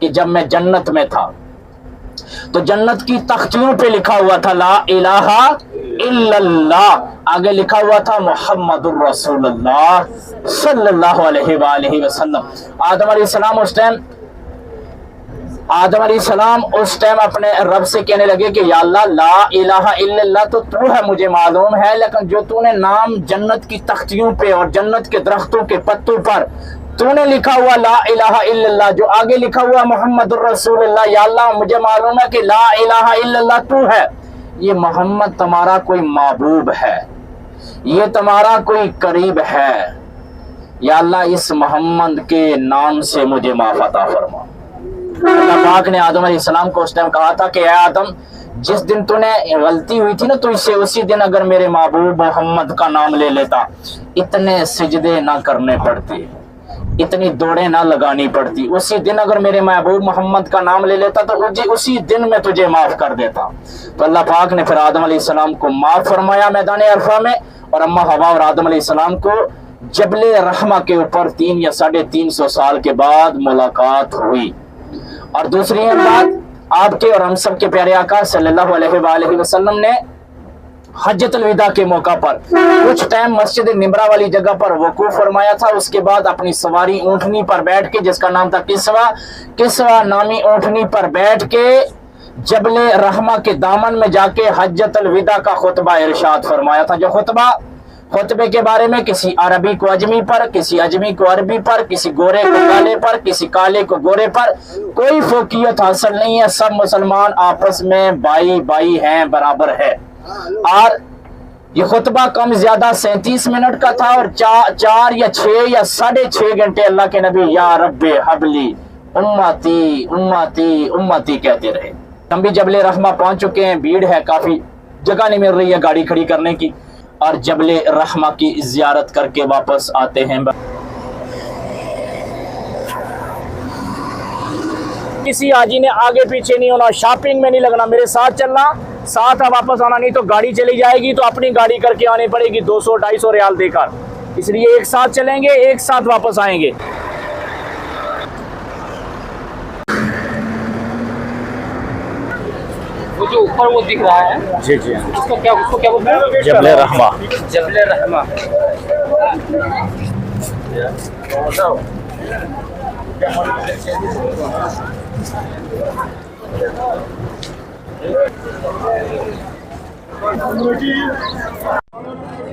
کہ جب میں جنت میں تھا تو جنت کی تختیوں پہ لکھا ہوا تھا لا الہ الا اللہ، آگے لکھا ہوا تھا محمد الرسول اللہ صلی اللہ علیہ وآلہ وسلم۔ آدم علیہ السلام اس ٹائم اپنے رب سے کہنے لگے کہ یا اللہ لا الہ الا اللہ تو ہے مجھے معلوم ہے، لیکن جو تو نے نام جنت کی تختیوں پہ اور جنت کے درختوں کے پتوں پر تو نے لکھا ہوا لا الہ الا اللہ، جو آگے لکھا ہوا محمد الرسول اللہ، یا اللہ مجھے معلوم ہے کہ لا الہ الا اللہ تو ہے، یہ محمد تمہارا کوئی محبوب ہے، یہ تمہارا کوئی قریب ہے، یا اللہ اس محمد کے نام سے مجھے معاف عطا فرما۔ اللہ پاک نے آدم علیہ السلام کو اس ٹائم کہا تھا کہ اے آدم جس دن تو نے غلطی ہوئی تھی نا تو اسے اسی دن اگر میرے محبوب محمد کا نام لے لیتا، اتنے سجدے نہ کرنے پڑتے، اتنی دوڑیں نہ لگانی پڑتی، اسی دن اگر میرے محبوب محمد کا نام لے لیتا تو اسی دن میں تجھے معاف کر دیتا۔ تو اللہ پاک نے پھر آدم علیہ السلام کو معاف فرمایا میدان عرفہ میں، اور اما حوا اور آدم علیہ السلام کو جبل رحمہ کے اوپر 300 یا 350 سال کے بعد ملاقات ہوئی۔ اور دوسری بات، آپ کے اور ہم سب کے پیارے آقا صلی اللہ علیہ وآلہ وسلم نے حجۃ الوداع کے موقع پر کچھ ٹائم مسجد نمرہ والی جگہ پر وقوف فرمایا تھا، اس کے بعد اپنی سواری اونٹنی پر بیٹھ کے، جس کا نام تھا کسوا نامی اونٹنی پر بیٹھ کے جبل رحمہ کے دامن میں جا کے حجۃ الوداع کا خطبہ ارشاد فرمایا تھا، جو خطبے کے بارے میں کسی عربی کو اجمی پر، کسی اجمی کو عربی پر، کسی گورے کو کالے پر، کسی کالے کو گورے پر کوئی فوقیت حاصل نہیں ہے، سب مسلمان آپس میں بائی ہیں، برابر ہے۔ اور یہ خطبہ کم زیادہ 37 منٹ کا تھا، اور 4 یا 6 یا 6.5 گھنٹے اللہ کے نبی یا رب حبلی امتی امتی امتی کہتے رہے۔ ہم بھی جبل رحمہ پہنچ چکے ہیں، بھیڑ ہے، کافی جگہ نہیں مل رہی ہے گاڑی کھڑی کرنے کی، اور جبل رحمہ کی زیارت کر کے واپس آتے ہیں۔ کسی حاجی نے آگے پیچھے نہیں ہونا، شاپنگ میں نہیں لگنا، میرے ساتھ چلنا، ساتھ واپس آنا، نہیں تو گاڑی چلی جائے گی تو اپنی گاڑی کر کے آنی پڑے گی 200-250 ریال دے کر، اس لیے ایک ساتھ چلیں گے، ایک ساتھ واپس آئیں گے۔ وہ جو اوپر وہ دکھ رہا ہے جی اس کو کیا بولتے ہیں؟ جبل رحمہ۔ جبل رحمہ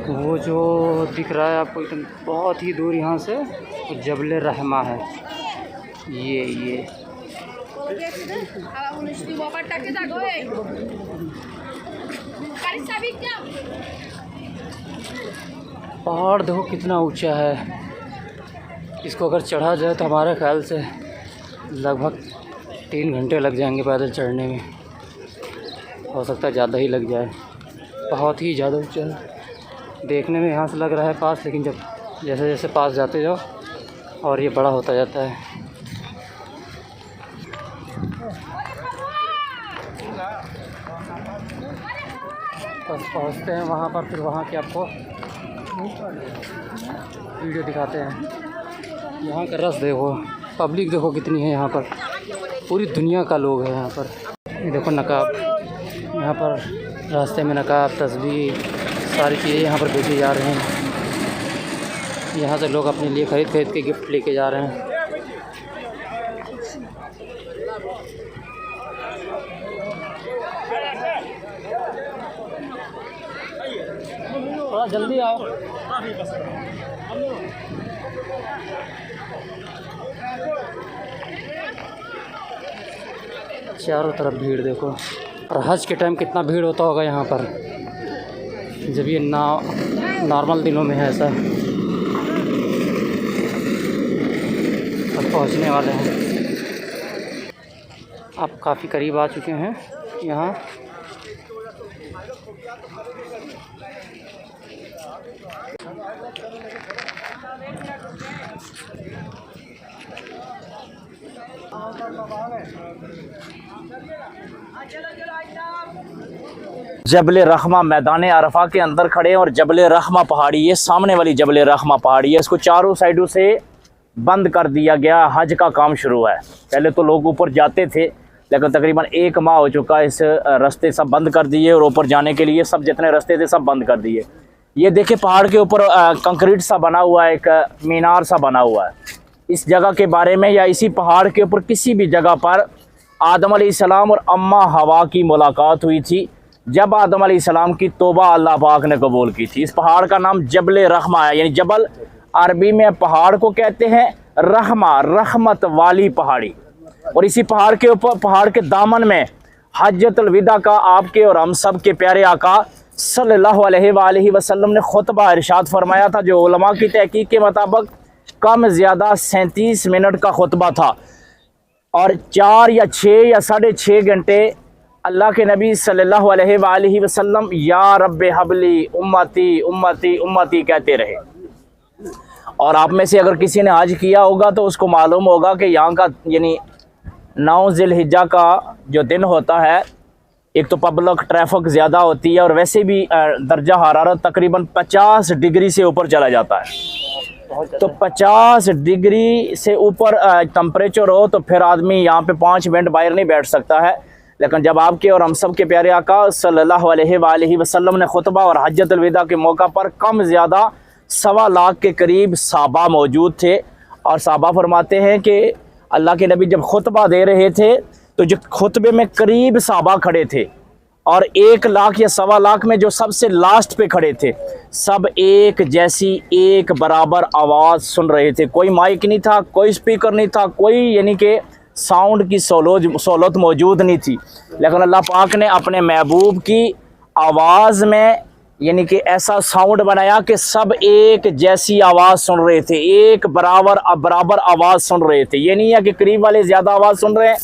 وہ جو دکھ رہا ہے آپ کو بہت ہی دور یہاں سے، جبل رحمہ ہے، یہ پہاڑ دیکھو کتنا اونچا ہے، اس کو اگر چڑھا جائے تو ہمارے خیال سے لگ بھگ 3 گھنٹے لگ جائیں گے پیدل چڑھنے میں، ہو سکتا ہے زیادہ ہی لگ جائے، بہت ہی زیادہ اونچا ہے، دیکھنے میں یہاں سے لگ رہا ہے پاس، لیکن جب جیسے جیسے پاس جاتے جاؤ اور یہ بڑا ہوتا جاتا ہے۔ بس پہنچتے ہیں وہاں پر، پھر وہاں کے آپ کو ویڈیو دکھاتے ہیں۔ یہاں کا رس دیکھو، پبلک دیکھو کتنی ہے یہاں پر، پوری دنیا کا لوگ ہے یہاں پر۔ یہ دیکھو نقاب، یہاں پر راستے میں نقاب، تسبیح، ساری چیزیں یہاں پر بیچی جا رہے ہیں، یہاں سے لوگ اپنے لیے خرید کے گفٹ لے کے جا رہے ہیں۔ تھوڑا جلدی آؤ۔ چاروں طرف بھیڑ دیکھو، اور حج کے ٹائم کتنا بھیڑ ہوتا ہوگا یہاں پر، جب یہ نارمل دنوں میں ہے ایسا۔ اب پہنچنے والے ہیں، آپ کافی قریب آ چکے ہیں یہاں۔ جبل رحمہ میدان عرفہ کے اندر کھڑے ہیں، اور جبل رحمہ پہاڑی، یہ سامنے والی جبل رحمہ پہاڑی ہے، اس کو چاروں سائڈوں سے بند کر دیا گیا، حج کا کام شروع ہے۔ پہلے تو لوگ اوپر جاتے تھے، لیکن تقریباً 1 ماہ ہو چکا ہے، اس راستے سب بند کر دیے، اور اوپر جانے کے لیے سب جتنے راستے تھے سب بند کر دیے۔ یہ دیکھیں پہاڑ کے اوپر کنکریٹ سا بنا ہوا ہے، ایک مینار سا بنا ہوا ہے۔ اس جگہ کے بارے میں یا اسی پہاڑ کے اوپر کسی بھی جگہ پر آدم علیہ السلام اور اماں ہوا کی ملاقات ہوئی تھی، جب آدم علیہ السلام کی توبہ اللہ پاک نے قبول کی تھی۔ اس پہاڑ کا نام جبل رحمہ ہے، یعنی جبل عربی میں پہاڑ کو کہتے ہیں رحمہ، رحمت والی پہاڑی۔ اور اسی پہاڑ کے اوپر، پہاڑ کے دامن میں حجۃ الوداع کا آپ کے اور ہم سب کے پیارے آقا صلی اللہ علیہ وآلہ وسلم نے خطبہ ارشاد فرمایا تھا، جو علماء کی تحقیق کے مطابق کم زیادہ 37 منٹ کا خطبہ تھا، اور 4 یا 6 یا 6.5 گھنٹے اللہ کے نبی صلی اللہ علیہ وآلہ وسلم یا رب حبلی امتی امتی امتی کہتے رہے۔ اور آپ میں سے اگر کسی نے حج کیا ہوگا تو اس کو معلوم ہوگا کہ یہاں کا یعنی 9 ذی الحجہ کا جو دن ہوتا ہے، ایک تو پبلک ٹریفک زیادہ ہوتی ہے، اور ویسے بھی درجہ حرارت تقریباً 50 ڈگری سے اوپر چلا جاتا ہے۔ تو 50 ڈگری سے اوپر ٹمپریچر ہو تو پھر آدمی یہاں پہ 5 منٹ باہر نہیں بیٹھ سکتا ہے۔ لیکن جب آپ کے اور ہم سب کے پیارے آقا صلی اللہ علیہ وآلہ وسلم نے خطبہ اور حجۃ الوداع کے موقع پر کم زیادہ 1.25 لاکھ کے قریب صحابہ موجود تھے، اور صحابہ فرماتے ہیں کہ اللہ کے نبی جب خطبہ دے رہے تھے تو جو خطبے میں قریب صحابہ کھڑے تھے، اور 1 لاکھ یا 1.25 لاکھ میں جو سب سے لاسٹ پہ کھڑے تھے، سب ایک جیسی ایک برابر آواز سن رہے تھے۔ کوئی مائک نہیں تھا، کوئی اسپیکر نہیں تھا، کوئی یعنی کہ ساؤنڈ کی سہولت موجود نہیں تھی، لیکن اللہ پاک نے اپنے محبوب کی آواز میں یعنی کہ ایسا ساؤنڈ بنایا کہ سب ایک جیسی آواز سن رہے تھے، ایک برابر آواز سن رہے تھے۔ یہ نہیں ہے کہ قریب والے زیادہ آواز سن رہے ہیں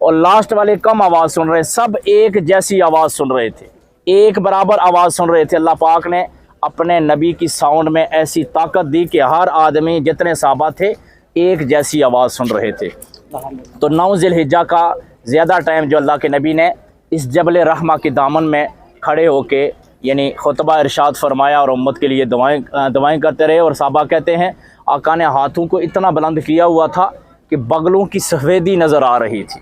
اور لاسٹ والے کم آواز سن رہے ہیں، سب ایک جیسی آواز سن رہے تھے، ایک برابر آواز سن رہے تھے۔ اللہ پاک نے اپنے نبی کی ساؤنڈ میں ایسی طاقت دی کہ ہر آدمی جتنے صحابہ تھے ایک جیسی آواز سن رہے تھے۔ تو 9 ذی الحجہ کا زیادہ ٹائم جو اللہ کے نبی نے اس جبل رحمہ کے دامن میں کھڑے ہو کے یعنی خطبہ ارشاد فرمایا اور امت کے لیے دعائیں کرتے رہے۔ اور صحابہ کہتے ہیں آقا نے ہاتھوں کو اتنا بلند کیا ہوا تھا کہ بغلوں کی سفیدی نظر آ رہی تھی،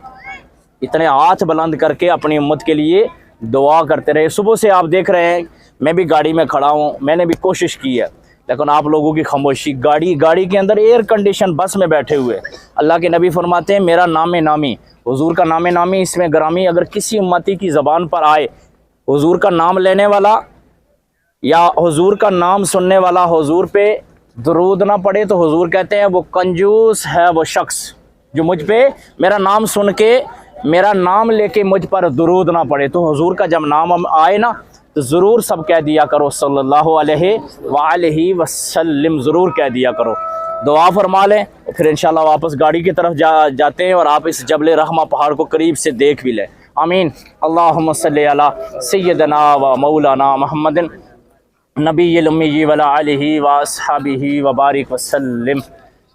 اتنے ہاتھ بلند کر کے اپنی امت کے لیے دعا کرتے رہے۔ صبح سے آپ دیکھ رہے ہیں میں بھی گاڑی میں کھڑا ہوں، میں نے بھی کوشش کی ہے، لیکن آپ لوگوں کی خاموشی، گاڑی کے اندر ایئر کنڈیشن بس میں بیٹھے ہوئے، اللہ کے نبی فرماتے ہیں میرا نام نامی، حضور کا نام نامی اس میں گرامی اگر کسی امتی کی زبان پر آئے، حضور کا نام لینے والا یا حضور کا نام سننے والا حضور پہ درود نہ پڑے تو حضور کہتے ہیں وہ کنجوس ہے وہ شخص جو مجھ پہ میرا نام سن کے میرا نام لے کے مجھ پر درود نہ پڑے۔ تو حضور کا جب نام آئے نا تو ضرور سب کہہ دیا کرو صلی اللہ علیہ وآلہ وسلم، ضرور کہہ دیا کرو، دعا فرما لیں، پھر انشاءاللہ واپس گاڑی کی طرف جاتے ہیں اور آپ اس جبل رحمہ پہاڑ کو قریب سے دیکھ بھی لیں۔ آمین۔ اللہم صلی علی سیدنا و مولانا محمد نبی الامی وعلی آلہ واصحابہ وبارک وسلم۔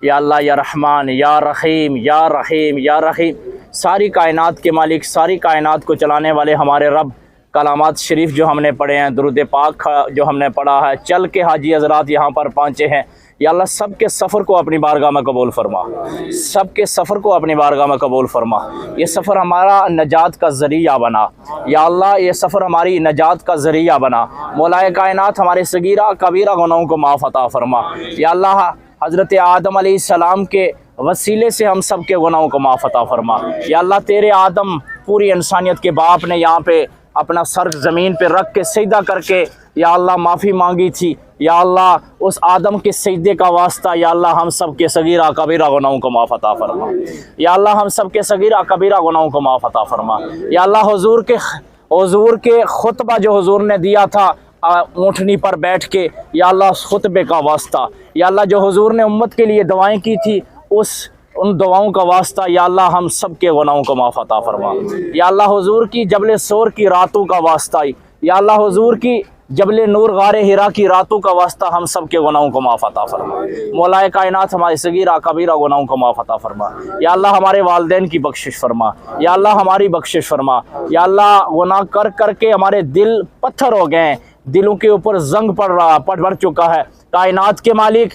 یا اللہ یا رحمان یا رحیم یا رحیم یا رحیم، ساری کائنات کے مالک، ساری کائنات کو چلانے والے ہمارے رب، کلامات شریف جو ہم نے پڑھے ہیں، درود پاک جو ہم نے پڑھا ہے، چل کے حاجی حضرات یہاں پر پہنچے ہیں، یا اللہ سب کے سفر کو اپنی بارگاہ میں قبول فرما، سب کے سفر کو اپنی بارگاہ میں قبول فرما۔ یہ سفر ہمارا نجات کا ذریعہ بنا، یا اللہ یہ سفر ہماری نجات کا ذریعہ بنا۔ مولا کائنات ہمارے صغیرہ کبیرہ گناہوں کو معاف عطا فرما، یا اللہ حضرت آدم علیہ السلام کے وسیلے سے ہم سب کے گناہوں کو معاف عطا فرما۔ یا اللہ تیرے آدم پوری انسانیت کے باپ نے یہاں پہ اپنا سر زمین پہ رکھ کے سجدہ کر کے یا اللہ معافی مانگی تھی، یا اللہ اس آدم کے سجدے کا واسطہ یا اللہ ہم سب کے صغیرہ کبیرہ گناہوں کو معاف عطا فرما، یا اللہ ہم سب کے صغیرہ کبیرہ گناہوں کو معاف عطا فرما۔ یا اللہ حضور کے خطبہ جو حضور نے دیا تھا اونٹنی پر بیٹھ کے، یا اللہ اس خطبے کا واسطہ، یا اللہ جو حضور نے امت کے لیے دعائیں کی تھی ان دعاؤں کا واسطہ یا اللہ ہم سب کے گناہوں کو معاف عطا فرما۔ یا اللہ حضور کی جبل سور کی راتوں کا واسطہ، یا اللہ حضور کی جبل نور غار ہرا کی راتوں کا واسطہ ہم سب کے گناہوں کو معاف عطا فرما۔ مولا کائنات ہمارے صغیرہ کبیرہ گناہوں کو معاف عطا فرما، یا اللہ ہمارے والدین کی بخشش فرما، یا اللہ ہماری بخشش فرما۔ یا اللہ گناہ کر کر کے ہمارے دل پتھر ہو گئے ہیں، دلوں کے اوپر زنگ پڑ چکا ہے، کائنات کے مالک،